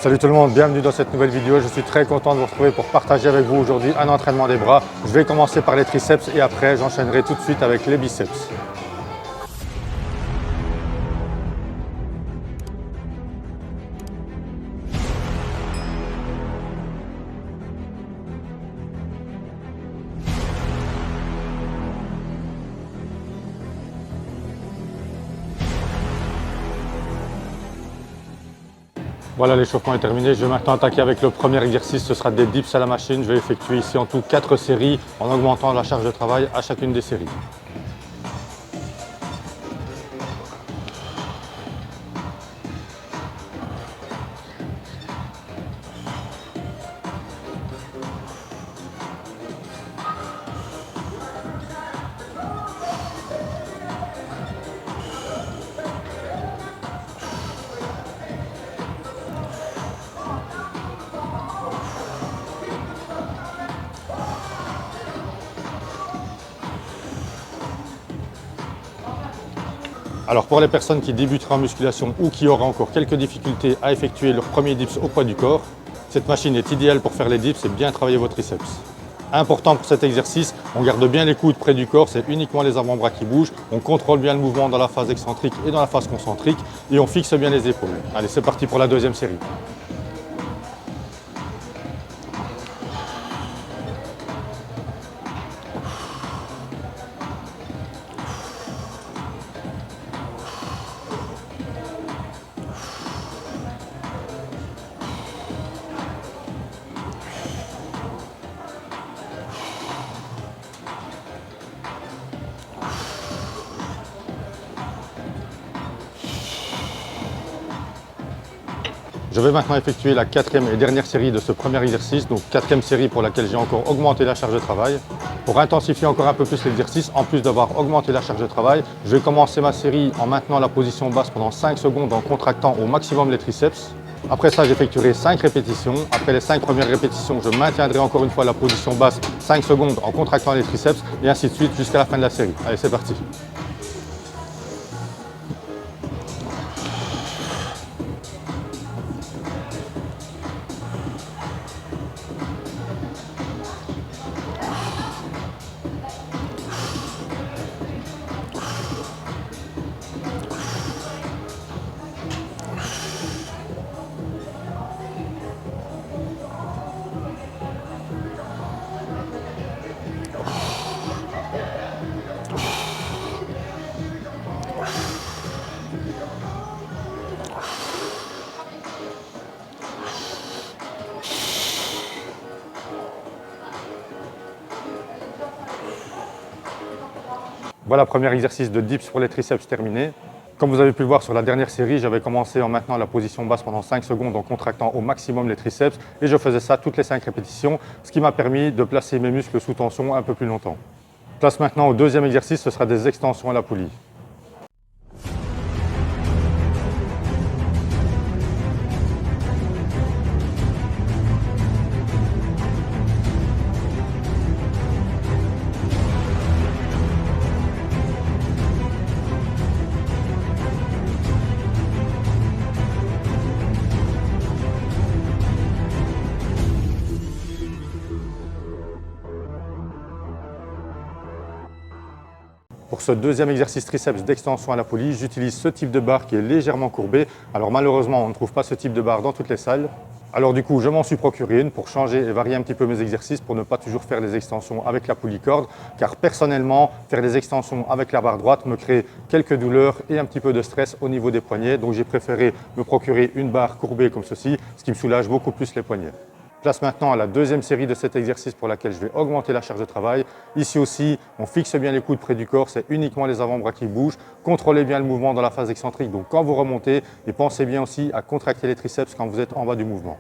Salut tout le monde, bienvenue dans cette nouvelle vidéo. Je suis très content de vous retrouver pour partager avec vous aujourd'hui un entraînement des bras. Je vais commencer par les triceps et après j'enchaînerai tout de suite avec les biceps. Voilà, l'échauffement est terminé. Je vais maintenant attaquer avec le premier exercice. Ce sera des dips à la machine. Je vais effectuer ici en tout 4 séries en augmentant la charge de travail à chacune des séries. Alors pour les personnes qui débuteraient en musculation ou qui auraient encore quelques difficultés à effectuer leur premier dips au poids du corps, cette machine est idéale pour faire les dips et bien travailler vos triceps. Important pour cet exercice, on garde bien les coudes près du corps, c'est uniquement les avant-bras qui bougent, on contrôle bien le mouvement dans la phase excentrique et dans la phase concentrique et on fixe bien les épaules. Allez, c'est parti pour la deuxième série. Je vais maintenant effectuer la quatrième et dernière série de ce premier exercice, donc quatrième série pour laquelle j'ai encore augmenté la charge de travail. Pour intensifier encore un peu plus l'exercice, en plus d'avoir augmenté la charge de travail, je vais commencer ma série en maintenant la position basse pendant 5 secondes en contractant au maximum les triceps. Après ça, j'effectuerai 5 répétitions. Après les 5 premières répétitions, je maintiendrai encore une fois la position basse 5 secondes en contractant les triceps et ainsi de suite jusqu'à la fin de la série. Allez, c'est parti. Voilà, premier exercice de dips pour les triceps terminé. Comme vous avez pu le voir sur la dernière série, j'avais commencé en maintenant la position basse pendant 5 secondes en contractant au maximum les triceps et je faisais ça toutes les 5 répétitions, ce qui m'a permis de placer mes muscles sous tension un peu plus longtemps. Place maintenant au deuxième exercice, ce sera des extensions à la poulie. Pour ce deuxième exercice triceps d'extension à la poulie, j'utilise ce type de barre qui est légèrement courbé. Alors malheureusement, on ne trouve pas ce type de barre dans toutes les salles. Alors du coup, je m'en suis procuré une pour changer et varier un petit peu mes exercices pour ne pas toujours faire les extensions avec la poulie corde. Car personnellement, faire des extensions avec la barre droite me crée quelques douleurs et un petit peu de stress au niveau des poignets. Donc j'ai préféré me procurer une barre courbée comme ceci, ce qui me soulage beaucoup plus les poignets. Place maintenant à la deuxième série de cet exercice pour laquelle je vais augmenter la charge de travail. Ici aussi, on fixe bien les coudes près du corps, c'est uniquement les avant-bras qui bougent. Contrôlez bien le mouvement dans la phase excentrique, donc quand vous remontez, et pensez bien aussi à contracter les triceps quand vous êtes en bas du mouvement.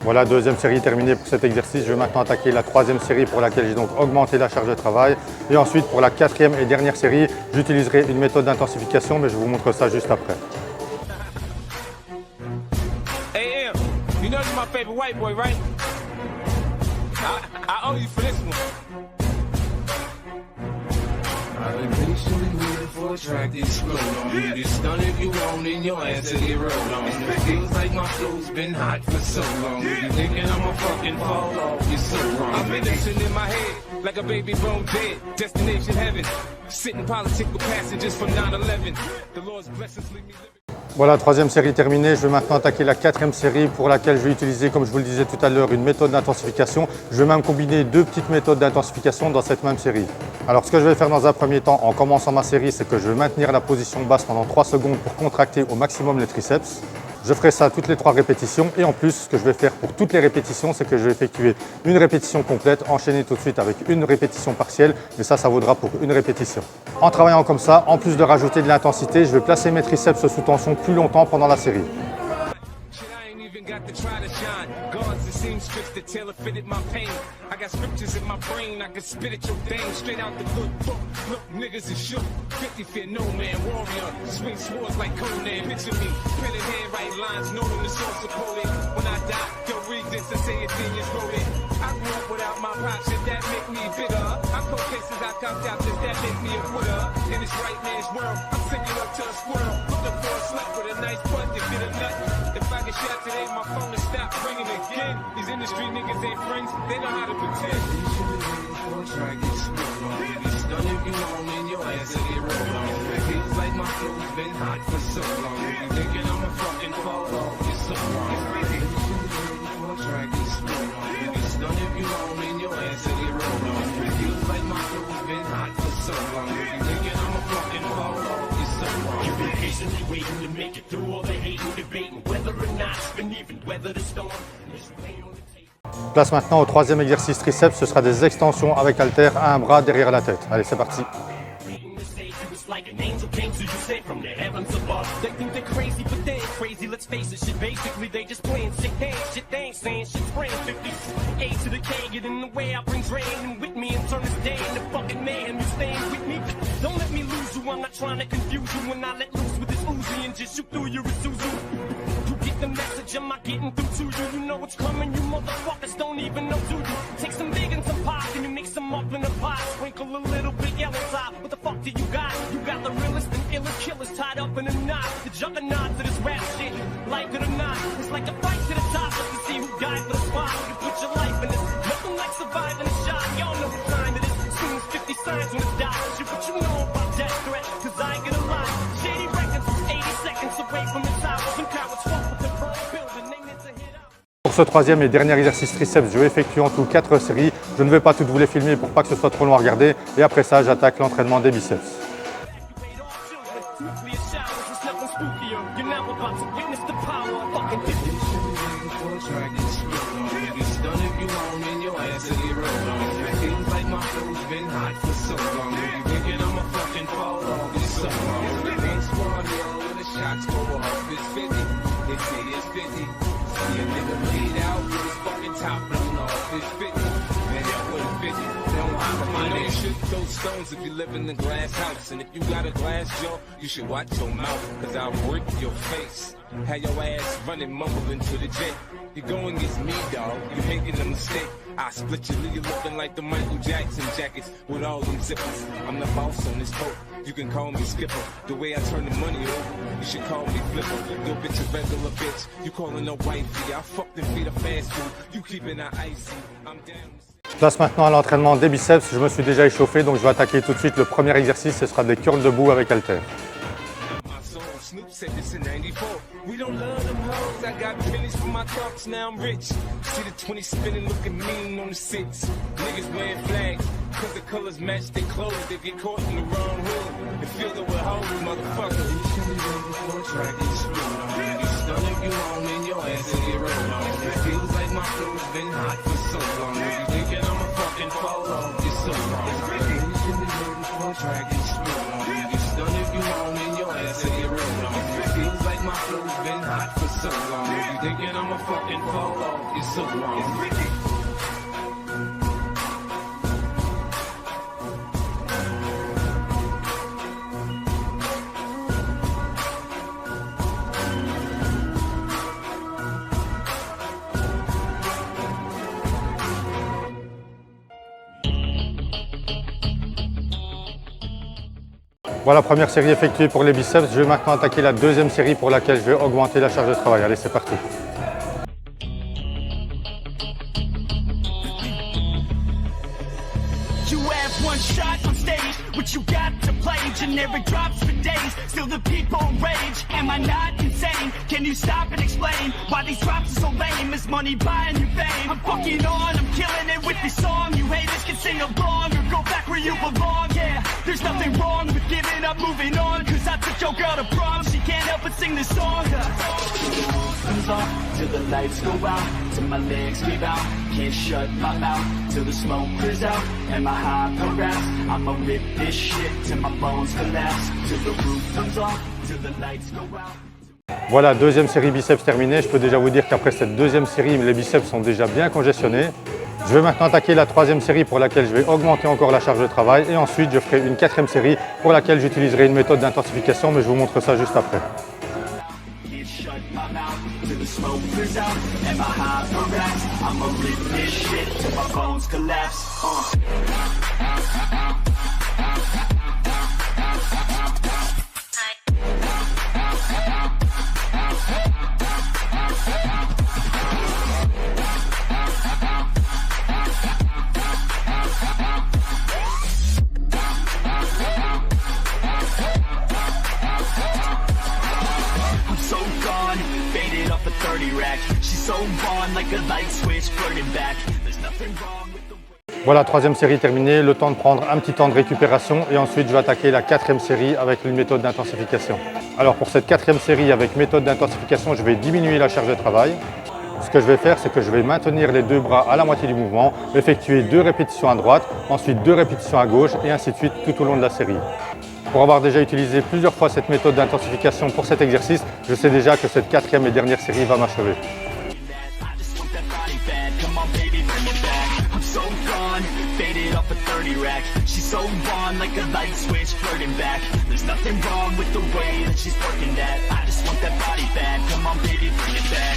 Voilà, deuxième série terminée pour cet exercice. Je vais maintenant attaquer la troisième série pour laquelle j'ai donc augmenté la charge de travail. Et ensuite, pour la quatrième et dernière série, j'utiliserai une méthode d'intensification, mais je vous montre ça juste après. Hey, you know you're my favorite white boy, right? I owe you for this one. I've been patiently waiting for a track to explode on you. Get stunned if you want and your ass to get rolled on. It feels like my flow's been hot for so long. You thinking I'ma fucking fall off, you're so wrong. I'm medicine in my head, like a baby bone dead. Destination heaven, sitting political passengers from 9/11. The Lord's blessings leave me living. Voilà, troisième série terminée. Je vais maintenant attaquer la quatrième série pour laquelle je vais utiliser, comme je vous le disais tout à l'heure, une méthode d'intensification. Je vais même combiner deux petites méthodes d'intensification dans cette même série. Alors, ce que je vais faire dans un premier temps, en commençant ma série, c'est que je vais maintenir la position basse pendant 3 secondes pour contracter au maximum les triceps. Je ferai ça toutes les 3 répétitions et en plus, ce que je vais faire pour toutes les répétitions, c'est que je vais effectuer une répétition complète, enchaîner tout de suite avec une répétition partielle, mais ça vaudra pour une répétition. En travaillant comme ça, en plus de rajouter de l'intensité, je vais placer mes triceps sous tension plus longtemps pendant la série. Got to try to shine. Guards and seamstress that tailor fitted my pain. I got scriptures in my brain. I can spit at your dame straight out the good book. Look, niggas is shook. 50 fear no man, warrior. Swing swords like Conan. Picture me, pen and hand, write lines, knowing the source of quoted. When I die, yo, read this and say a genius wrote it. I grew up without my pops, shit that make me bigger. I cold cases I copped out, does that make me a quitter? In this right man's world, I'm singing up to a squirrel. Looking for a slut with a nice butt to get a nut. If I get shot today, my phone will stop ringing again. These industry niggas ain't friends, they know how to pretend. Patiently waiting for a track to explode on you. Get stunned if you want and your ass to get rolled on. It feels like my flow's been hot for so long. You thinking I'ma fucking fall off, you're so wrong. Patiently waiting for a track to explode on you. Get stunned if you want and your ass to get rolled on. It feels like my flow's been hot for so long. You thinking I'ma fucking fall off, you're so wrong. You've been patiently waiting to make it through all the hate and debating whether or not it's been even weather the storm. There's pain on the table. Place maintenant au troisième exercice triceps, ce sera des extensions avec haltère à un bras derrière la tête. Allez, c'est parti. Reading the stage, it was like an angel came to you sent from the heavens above. They think they're crazy, but they ain't crazy. Let's face it, shit. Basically, they just playing sick hands. Shit, they ain't saying shit's spraying 50. A to the K, get in the way. I bring drain and with me and turn this day into fucking mayhem. You staying with me? Don't let me lose you. I'm not trying to confuse you. When I let loose with this Uzi and just shoot through your Isuzu. You get the message, am I getting through to you? You know what's coming, you motherfuckers don't even know, do you? Take some big and some pop and you mix them up in a pot. Sprinkle a little bit yellow top. What the fuck do you got? You got the realest and iller killers tied up in a knot. The juggernaut to this rap shit, like it or not. It's like a fight to the top, just to see who died for the spot. You put your life in this, nothing like surviving a shot. Y'all know the time it is, soon as 50 signs when it's died. Shit, what you know about death threat, cause I get a lot. Shady records was 80 seconds away from the top. Some cowards fuck with the wrong building, they meant to hit out. Pour ce troisième et dernier exercice triceps, je vais effectuer en tout 4 séries. Je ne vais pas toutes vous les filmer pour pas que ce soit trop long à regarder. Et après ça, j'attaque l'entraînement des biceps. Evacuate all children, nuclear showers, there's nothing spookier. You're now about to witness the power of fucking Patiently waiting for a track to explode on you. Get stunned if you want and your ass to get rolled on. It feels like my flow's been hot for so long. You thinking I'ma fucking fall off, you're so wrong. The big squad here when the shots go off. It's 50, they say it's 50. See a nigga laid out with his fucking top blown off. It's 50, man, that was 50. Don't hop my You know you name. should throw stones if you live in a glass house. And if you got a glass jaw, you should watch your mouth, cause I'll break your face. Have your ass running, mumbling to the jet. You going against me, dog. You making a mistake. I split you, leave you looking like the Michael Jackson jackets with all them zippers. I'm the boss on this boat. You can call me Skipper. The way I turn the money over, you should call me Flipper. Yo, bitch, a regular bitch. You calling her wifey. I fucked and feed her fast food. You keeping her icy. I'm down. Place maintenant à l'entraînement des biceps. Je me suis déjà échauffé, donc je vais attaquer tout de suite le premier exercice. Ce sera des curls debout avec haltère. My soul, Snoop said this in 94. We don't love them hoes. I got pennies for my thoughts, now I'm rich. See the 20 spinning, looking mean on the six. Niggas wearing flags, cause the colors match their clothes. They get caught in the wrong hood and fill it with hoes, motherfuckers. Patiently waiting for a track to explode on you. Get stunned if you want and your ass to get rolled on. It feels like my flow's been hot for so long. You thinking I'ma fucking fall off, you're so wrong. Patiently waiting for a track to explode on you. Get stunned if you want and your ass to get rolled on. It feels like my flow's been hot for so long. You thinking I'ma I'ma fucking fall off. You're so wrong. Voilà, première série effectuée pour les biceps. Je vais maintenant attaquer la deuxième série pour laquelle je vais augmenter la charge de travail. Allez, c'est parti. You have one shot on stage, what you got to play, generic drops for days, still the people rage, am I not insane, can you stop and explain, why these drops are so lame, is money buying you fame, I'm fucking on, I'm killing it with this song, you haters can sing along, or go back where you belong, yeah, there's nothing wrong with giving up, moving on, cause I took your girl to prom, she can't help but sing this song, comes off till the lights go out, till my legs give out, can't shut my mouth till the smoke clears out, and my high harassed, I'ma rip this shit till my bones collapse, till the roof comes off, till the lights go out. Voilà, deuxième série biceps terminée. Je peux déjà vous dire qu'après cette deuxième série, les biceps sont déjà bien congestionnés. Je vais maintenant attaquer la troisième série pour laquelle je vais augmenter encore la charge de travail, et ensuite je ferai une quatrième série pour laquelle j'utiliserai une méthode d'intensification, mais je vous montre ça juste après. Smoke clears out and my high harassed, I'ma rip this shit till my bones collapse. I'm so gone, faded off a 30 rack, she's so on like a light switch, flirting back, there's nothing wrong with the... Voilà, troisième série terminée, le temps de prendre un petit temps de récupération, et ensuite je vais attaquer la quatrième série avec une méthode d'intensification. Alors pour cette quatrième série avec méthode d'intensification, je vais diminuer la charge de travail. Ce que je vais faire, c'est que je vais maintenir les deux bras à la moitié du mouvement, effectuer 2 répétitions à droite, ensuite 2 répétitions à gauche, et ainsi de suite tout au long de la série. Pour avoir déjà utilisé plusieurs fois cette méthode d'intensification pour cet exercice, je sais déjà que cette quatrième et dernière série va m'achever. Faded off a 30 rack, she's so on like a light switch, flirting back, there's nothing wrong with the way that she's working that, I just want that body back, come on baby bring it back.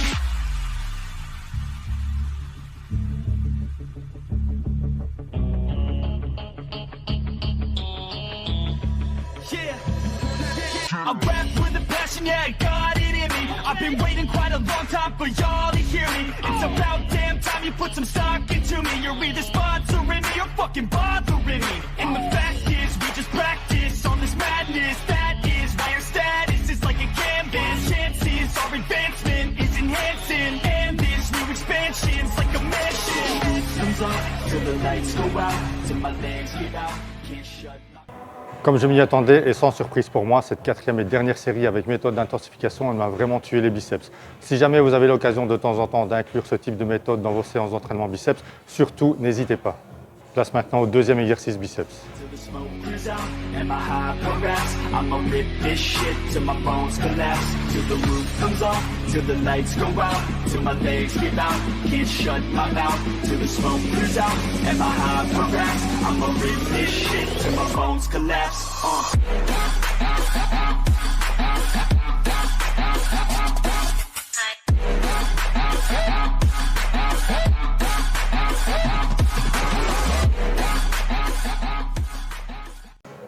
I rap with a passion, yeah, I got it in me. I've been waiting quite a long time for y'all to hear me. It's about damn time you put some stock into me. You're either sponsoring me or fucking bothering me. And the fact is, we just practice on this madness. That is why our status is like a canvas. Chances our advancement is enhancing. And this new expansion's like a mansion. Comes off till the lights go out, till my legs give out, can't shut my... Comme je m'y attendais, et sans surprise pour moi, cette quatrième et dernière série avec méthode d'intensification, elle m'a vraiment tué les biceps. Si jamais vous avez l'occasion de temps en temps d'inclure ce type de méthode dans vos séances d'entraînement biceps, surtout n'hésitez pas. Place maintenant au deuxième exercice biceps. Till the smoke clears out and my high harassed, I'ma rip this shit till my bones collapse, till the roof comes off, till the lights go out, till my legs give out, can't shut my mouth, till the smoke clears out and my high harassed, I'ma rip this shit till my bones collapse.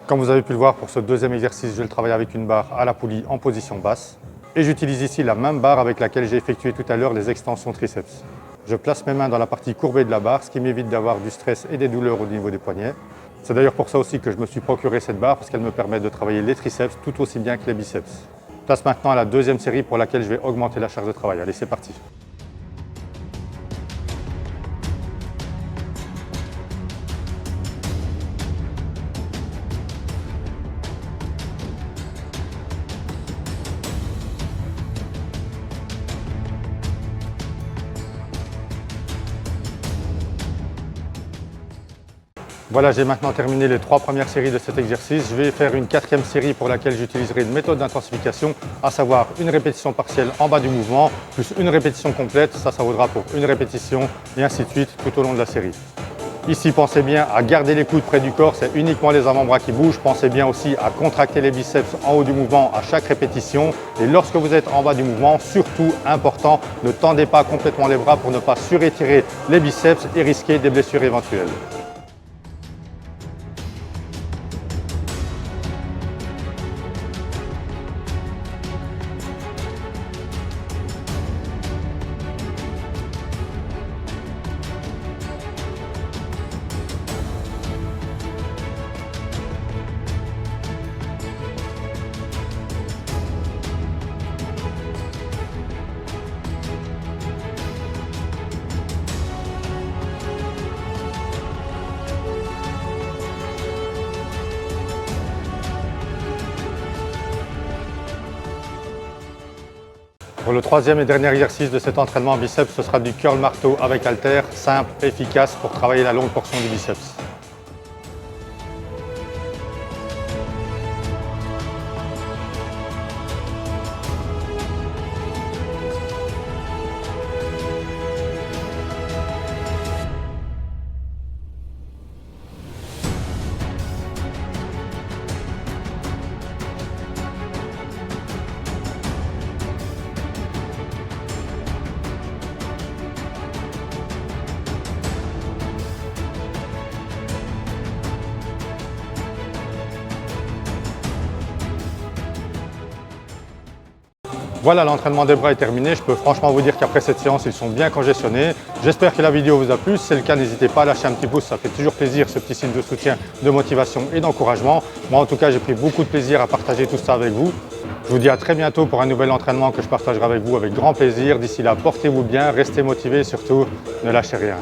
Comme vous avez pu le voir, pour ce deuxième exercice, je vais le travailler avec une barre à la poulie en position basse. Et j'utilise ici la même barre avec laquelle j'ai effectué tout à l'heure les extensions triceps. Je place mes mains dans la partie courbée de la barre, ce qui m'évite d'avoir du stress et des douleurs au niveau des poignets. C'est d'ailleurs pour ça aussi que je me suis procuré cette barre, parce qu'elle me permet de travailler les triceps tout aussi bien que les biceps. Place maintenant à la deuxième série pour laquelle je vais augmenter la charge de travail. Allez, c'est parti. Voilà, j'ai maintenant terminé les 3 premières séries de cet exercice. Je vais faire une 4e série pour laquelle j'utiliserai une méthode d'intensification, à savoir une répétition partielle en bas du mouvement, plus une répétition complète, ça vaudra pour une répétition, et ainsi de suite tout au long de la série. Ici, pensez bien à garder les coudes près du corps, c'est uniquement les avant-bras qui bougent. Pensez bien aussi à contracter les biceps en haut du mouvement à chaque répétition. Et lorsque vous êtes en bas du mouvement, surtout important, ne tendez pas complètement les bras pour ne pas surétirer les biceps et risquer des blessures éventuelles. Pour le 3e et dernier exercice de cet entraînement biceps, ce sera du curl marteau avec haltère, simple, efficace pour travailler la longue portion du biceps. Voilà, l'entraînement des bras est terminé. Je peux franchement vous dire qu'après cette séance, ils sont bien congestionnés. J'espère que la vidéo vous a plu. Si c'est le cas, n'hésitez pas à lâcher un petit pouce. Ça fait toujours plaisir, ce petit signe de soutien, de motivation et d'encouragement. Moi, en tout cas, j'ai pris beaucoup de plaisir à partager tout ça avec vous. Je vous dis à très bientôt pour un nouvel entraînement que je partagerai avec vous avec grand plaisir. D'ici là, portez-vous bien, restez motivés et surtout, ne lâchez rien.